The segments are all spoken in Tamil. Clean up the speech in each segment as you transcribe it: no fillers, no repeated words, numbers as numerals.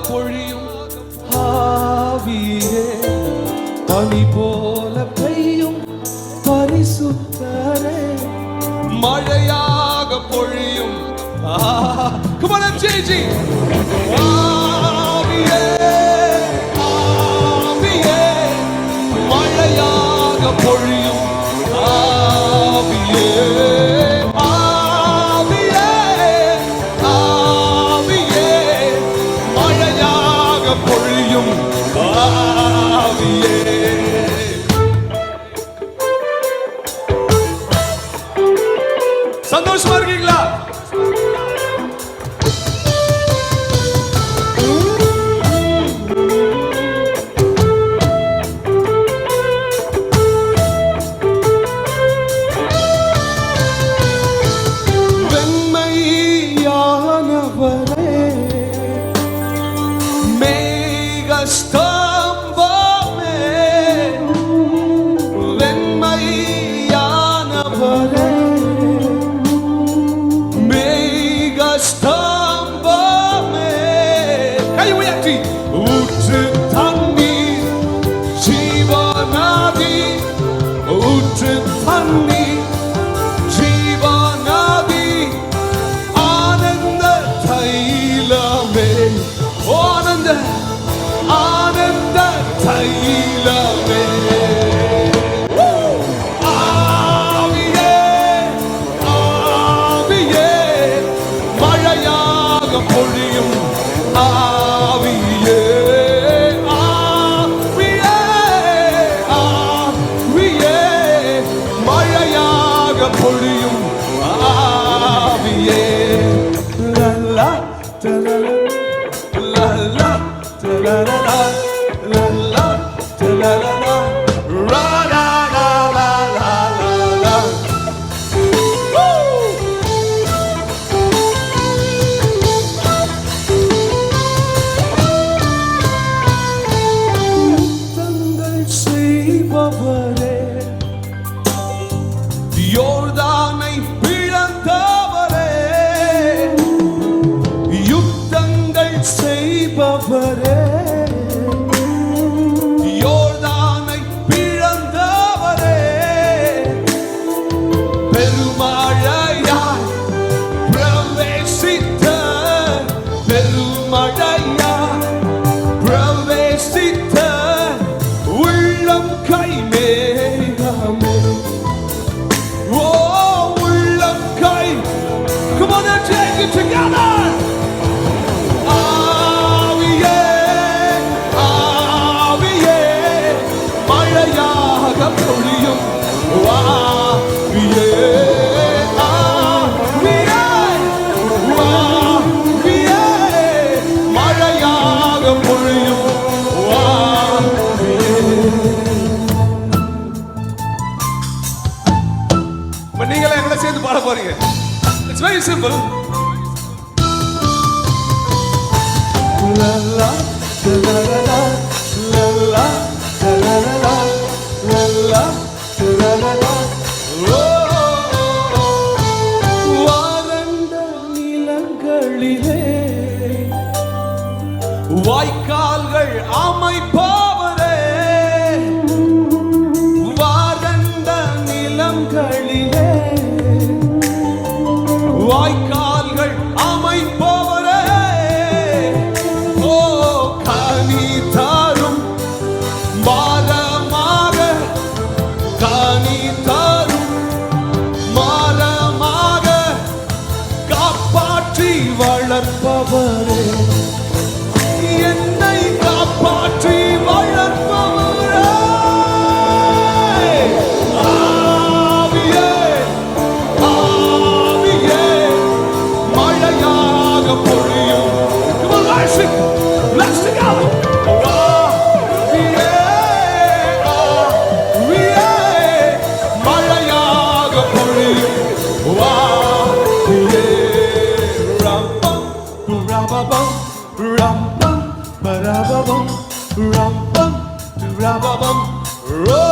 பொழியும் ஆவியே, பனி போல பெய்யும் பரிசுத்தரே, மழையாக பொழியும். Come on, MJG. ஆவியே, ஆவியே, மழையாக பொழியும் ஆவியே, ஆவியே, ஆவியே, மழையாக பொழியும் ஆவியே. சந்தோஷமா இருக்கீங்களா? வெண்மையானவரே, மேகஸ்தம்பமே, வெண்மையானவரே, மேகஸ்தம்பமே, கை உயர்த்தி, ஊற்று தண்ணீர் ஜீவநதி, ஊற்று தண்ணீர் ஜீவநதி, ஆனந்த தைலமே, ஆனந்த ஆனந்த தைலமே, ஆவியே, ஆவியே, மழையாக பொழியும் ஆவியே, ஆவியே, ஆவியே, மழையாக பொழியும் ஆவியே. லல்லா தலலா, லல்லா தலலா, லல்லா தலலா, ரா லா லா லா லா லா. யுத்தங்கள் செய்பவரே, யோர்தானை பிளந்தவரே, யுத்தங்கள் செய்பவரே, யோர்தானை பிளந்தவரே, பெருமழையாய் பிரவேசித்த, பெருமழையாய் பிரவேசித்த உள்ளம் கை மேகமே, ஓ உள்ளம் கை. Come on and take it together. ஆவியே, ஆவியே, மழையாக பொழியும் ஆவியே, ஆவியே, ஆவியே, மழையாக பொழியும் ஆவியே. இப்ப நீங்களே எங்களை சேர்ந்து பாட போறீங்க. It's very simple. La la la la la la la la la la la la la. வறண்ட நிலங்களிலே வாய்க்கால்கள் அமைப்பவரே, வறண்ட நிலங்களிலே வாய்க்கால்கள் அமைப்பவரே, ஓ கனி தரும் மரமாக, கனி தரும் மரமாக காப்பாற்றி வளர்ப்பவரே, என்னை காப்பாற்றி வளர்ப்பவரே, ஆவியே, ஆவியே, மழையாக பொழியும். Come on, let's sing. Let's sing out. ஆவியே, ஆவியே, மழையாக பொழியும் ஆவியே. ரம்பம் ரபபம் ரம்பம் பரபபம் ரம்பம் ரபபம் row.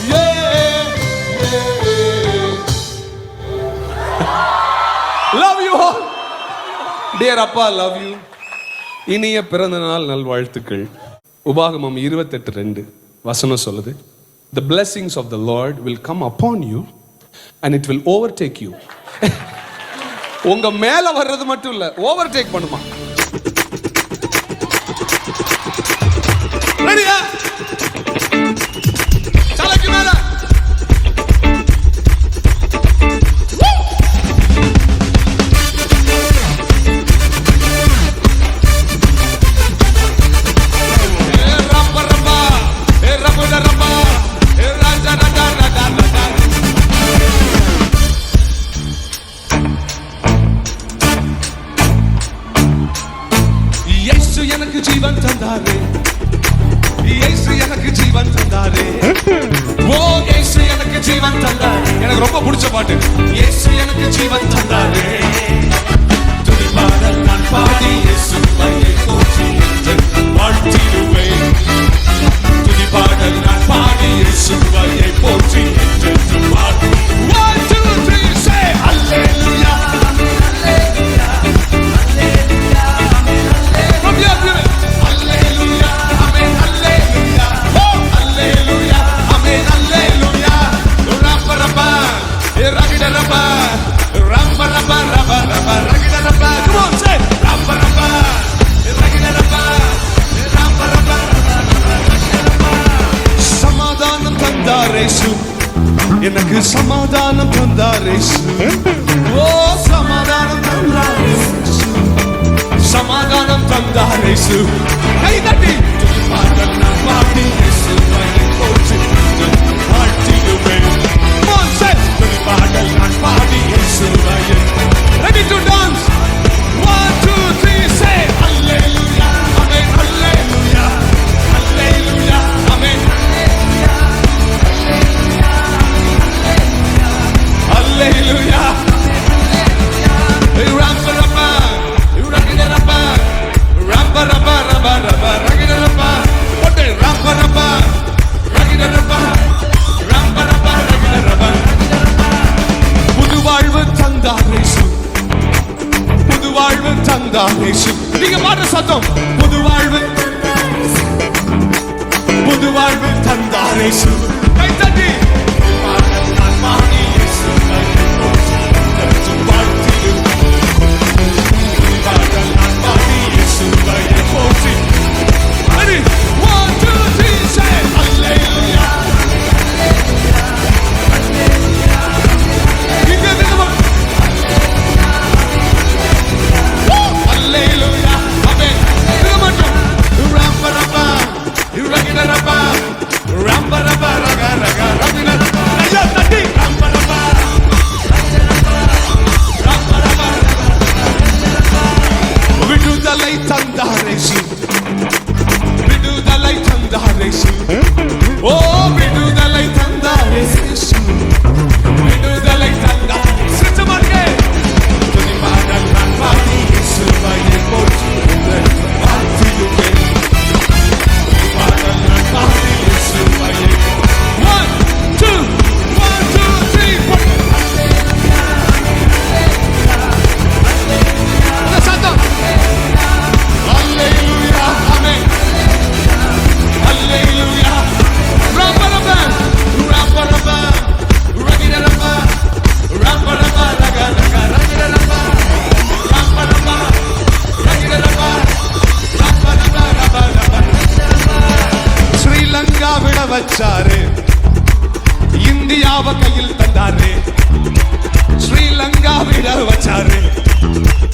Yeah. Love you all. Dear அப்பா, love you. இனிய பிறந்த நாள் நல்வாழ்த்துக்கள். உபாகமம் 28:2 வசனம் சொல்லுது, the blessings of the Lord will come upon you and it will overtake you. உங்க மேல வர்றது மட்டும் இல்ல, ஓவர்டேக் பண்ணுமா. ரெடியா? தலைக்கு மேல எனக்கு ஜீவன் தந்தாரே, இயேசு எனக்கு ஜீவன் தந்தாரே, ஓ இயேசு எனக்கு ஜீவன் தந்தாரே. எனக்கு ரொம்ப பிடிச்ச பாட்டு, இயேசு எனக்கு ஜீவன் தந்தாரே. துதிபாடல் நான் பாடி இயேசுவை போற்றி வாழ்த்திடுவேன். துதிபாடல் நான் பாடி இயேசுவை போற்றி வாழ்த்திடுவேன். 1 2 3 say hallelujah. எனக்கு சமாதானம் தந்தாரே, ஓ சமாதானம் தந்தாரே, சமாதானம் தந்தாரே. கை தட்டி துதிபாடல் நான் பாடி இயேசுவை போற்றி வாழ்த்திடுவேன். துதிபாடல் நான் பாடி இயேசுவை. Ready to dance? 1 2 3 say hallelujah, amen, hallelujah, hallelujah, amen, hallelujah. Rampa rampa, ragida rampa, rampa rampa, rampa rampa, ragida rampa. What is rampa rampa, ragida rampa, rampa rampa, ragida rampa. புது வாழ்வு தந்தார் இயேசு, புது வாழ்வு தந்தார் இயேசு. நீங்க பாடுற சத்தம், புது வாழ்வு, புது வாழ்வு தந்தார் இயேசு. கை தட்டி நான் பாடி இயேசுவை போற்றி வாழ்த்திடுவேன். துதிபாடல் நான் பாடி இயேசுவை போற்றி. Ready? 1 2 3 say hallelujah. இங்க நில்லுமா. Hallelujah, amen. இது மட்டும். Rampa rampa, ragida rampa, rampa rampa, raga raga, ragida rampa. ஐயா தட்டி rampa rampa, rampa rampa. விடுதலை தந்தார் இயேசு, விடுதலை தந்தார் இயேசு, ஓ விடுதலை தந்தார் இயேசு, விடுதலை தந்தார் இயேசு. துதிபாடல் நான் பாடி இயேசுவை போற்றி வாழ்த்திடுவேன். துதிபாடல் நான் பாடி இயேசுவை. 1 2 1 2 3 4. அந்த சத்தம். Hallelujah, amen, hallelujah. Rampa rampa, rampa rampa, ragida rampa, rampa rampa, raga raga, ragida rampa, rampa rampa, ragida rampa, rampa rampa, rampa rampa. Sri Lanka விட வச்சாரு, இந்தியாவை கையில் தந்தாரு. ஸ்ரீலங்கா விட வச்சாரு,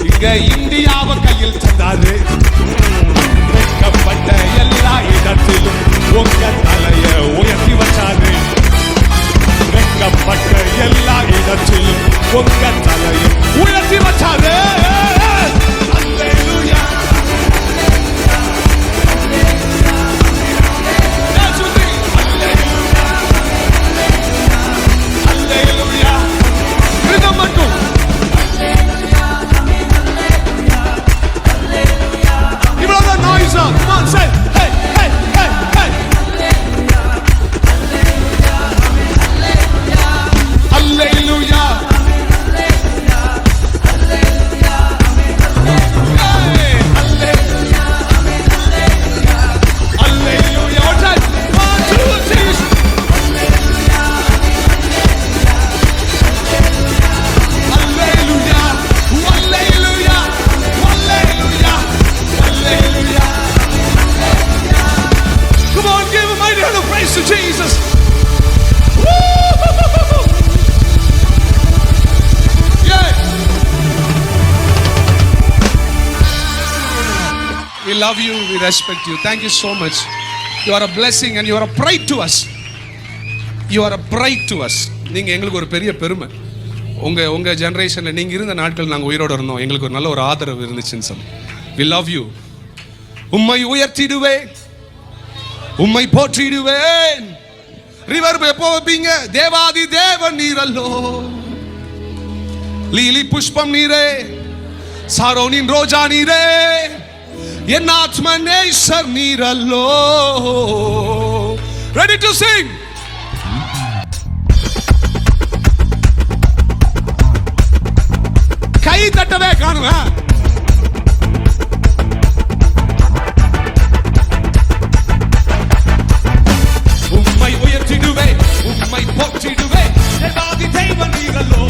இங்க இந்தியாவை கையில் தந்தாரு. வெட்கப்பட்ட எல்லா இடத்திலும் உங்க தலைய உயர்த்தி வச்சாரு. வெட்கப்பட்ட எல்லா இடத்திலும் உங்க தலைய உயர்த்தி வச்சாரு. Hallelujah. Hallelujah. இது மட்டும். இவ்வளவுதான் noise. Come on, say hey hey hey hey. Hallelujah. love you, we respect you. Thank you so much. You are a blessing and you are a pride to us. You are a pride to us. நீங்க எங்களுக்கு ஒரு பெரிய பெருமை. உங்க ஜெனரேஷன்ல நீங்க இருந்த நாட்கள் நாங்க உயிரோட இருந்தோம். எங்களுக்கு ஒரு நல்ல ஒரு ஆதரவு இருந்துச்சுன்னு சொல்லி. We love you. உம்மை உயர்த்திடுவேன், உம்மை போற்றிடுவேன். ரிவர் எப்போ வைப்பீங்க? தேவாதி தேவன் நீரல்லோ, லீலி புஷ்பம் நீரே, சாரோனின் ரோஜா நீரே, என் ஆத்ம நேசர் நீரல்லோ. Ready to sing? கை தட்டவே காணுங்க. உம்மை உயர்த்திடுவே, உம்மை போற்றிடுவே, தேவாதி தேவன் நீரல்லோ,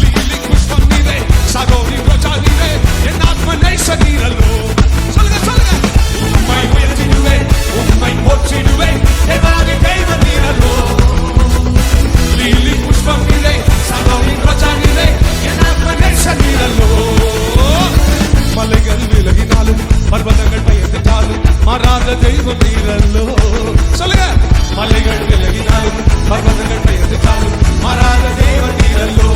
லீலி புஷ்பம் நீரே, சாரோனின் ரோஜா நீரே, என் ஆத்ம நேசர் நீரல்லோ. சொல்லுங்க சொல்லுங்க. உம்மை உயர்த்திடுவே, உம்மை போற்றிடுவே, தேவாதி தேவன் நீரல்லோ, லீலி புஷ்பம் நீரே, சாரோனின் ரோஜா நீரே, என் ஆத்ம நேசர் நீரல்லோ. மலைகள் விலகினாலும் பர்வதங்கள் பெயர்ந்தாலும் மாறாத தெய்வம் நீரல்லோ. சொல்லுங்க. மலைகள் விலகினாலும் பர்வதங்கள் பெயர்ந்தாலும் மாறாத தெய்வம் நீரல்லோ.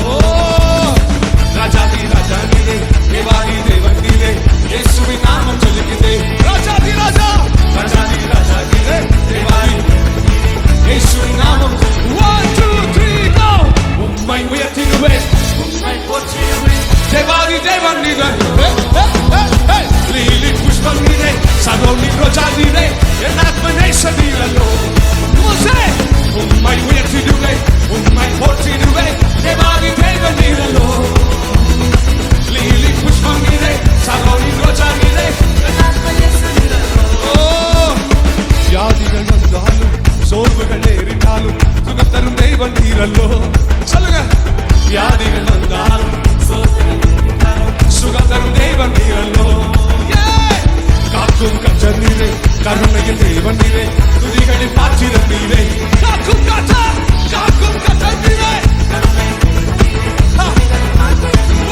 ராஜாதி ராஜா நீரே, தேவாதி தேவன் நீரே, இயேசுவின் நாமம் சொல்லுகிறதே. ராஜாதி ராஜா, ராஜாதி ராஜா நீரே, தேவாதி இயேசுவின் நாமம். 1 2 3 go. உம்மை உயர்த்திடுவேன், உம்மை போற்றிடுவேன், தேவாதி தேவன் நீரே, லீலி புஷ்பம் நீரே, சாரோனின் ரோஜா நீரே, என் ஆத்ம நேசர் நீரல்லோ. உம்மை உயர்த்திடுவேன், உம்மை போற்றிடுவேன், தேவாதி தேவன் நீரல்லோ, லீலி புஷ்பம் நீரே, சாரோனின் ரோஜா நீரே, என் ஆத்ம நேசர் நீரல்லோ. வியாதிகள் வந்தாலும் சோர்வுகள் ஏறினாலும் சுகம் தரும் தெய்வம் நீரல்லோ. சொல்லுங்க. வியாதிகள் வந்தாலும் சுகம் தரும் தெய்வம் நீரல்லோ. காக்கும் கற்றர் நீரே, கருணையின் தேவன் நீரே, துதிகளின் பாத்திரம் நீரே. காக்கும் கற்றர், காக்கும் கற்றர் நீரே.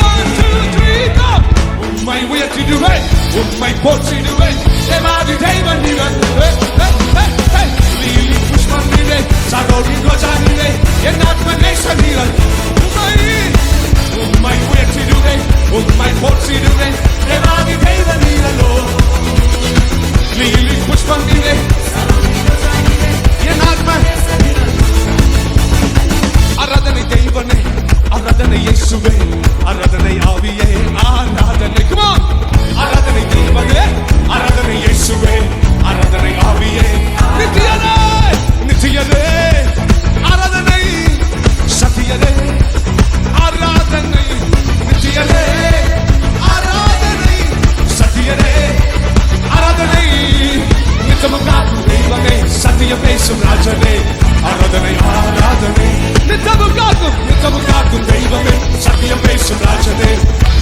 1 2 3 go. உம்மை உயர்த்திடுவேன், உம்மை போற்றிடுவேன், தேவாதி தேவன் நீரல்லோ, லீலி புஷ்பம் நீரே, சாரோனின் ரோஜா நீரே, என் ஆத்ம நேசர் நீரல்லோ. உம்மை உயர்த்திடுவேன், உம்மை போற்றிடுவேன், தேவாதி தேவன் நீரல்லோ, லீலி புஷ்பம் நீரே, என் ஆத்ம. ஆராதனை தெய்வனே, ஆராதனை இயேசுவே, ஆராதனை ஆவியே, ஆராதனை. Come on. ஆராதனை தெய்வனே, ஆராதனை இயேசுவே, ஆராதனை ஆவியே, நித்தியரே, நித்தியரே, ஆராதனை சத்தியரே, ஆராதனை நித்தியரே, ஆராதனை சத்தியரே, ஆராதனை நித்தமும் காக்கும் தெய்வமே, சத்தியம் பேசும் ராஜனே, ஆராதனை ஆராதனை நித்தமும் காக்கும் தெய்வமே, சத்தியம் பேசும் ராஜனே,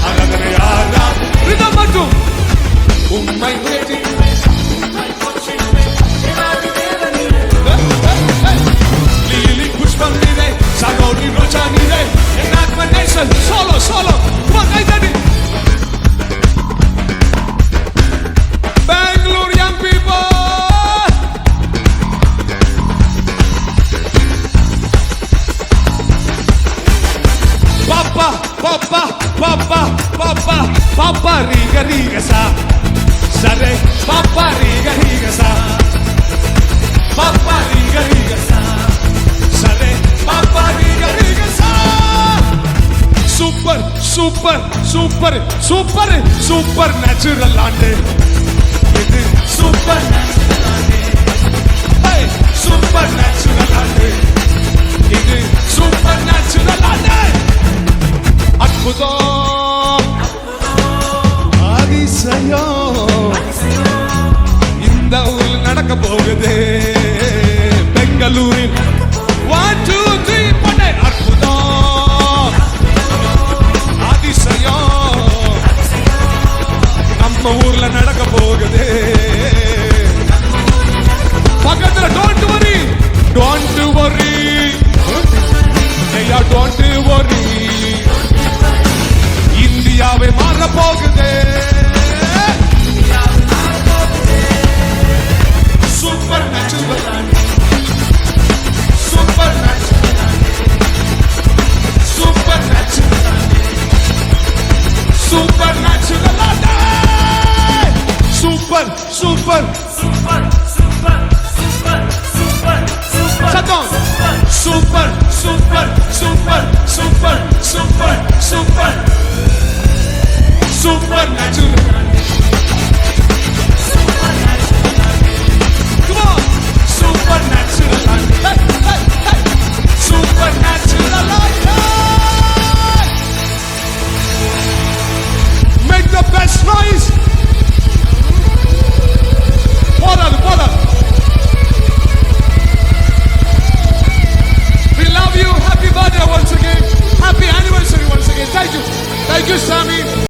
ஆராதனை ஆராதனை. ரிதம் மட்டும். உம்மை உயர்த்திடுவேன், உம்மை போற்றிடுவேன், தேவாதி தேவன் நீரே, லீலி புஷ்பம் நீரே, சாரோனின் ரோஜா நீரே, என் ஆத்ம நேசர். Solo, solo. Come on, guys, ready? Bangalore young people. Papa, papa, papa, papa, papa, riga, riga, sa. Sare, papa, riga, riga, sa. Papa, riga, riga, sa. Sare, papa, riga, riga, sa. Super, super, super, super, super natural ஆண்டு இது. Super natural ஆண்டு. Hey, super natural ஆண்டு இது. Super natural ஆண்டு. அற்புதம், அதிசயம் இந்த ஊரில் நடக்க போகுது. பெங்களூரில் 1 2 3 பண்ணே. அற்புதம், அதிசயம் நம்ம ஊர்ல நடக்க போகுது. பக்கத்துல don't worry, don't worry, don't worry, இந்தியாவை மாற போகுது. super, super, super, supernatural. Come on, supernatural. Hey, hey, hey, supernatural. Hey! Make the best noise. போதாது. We love you. Happy birthday once again. Happy anniversary once again. Thank you, Sammy.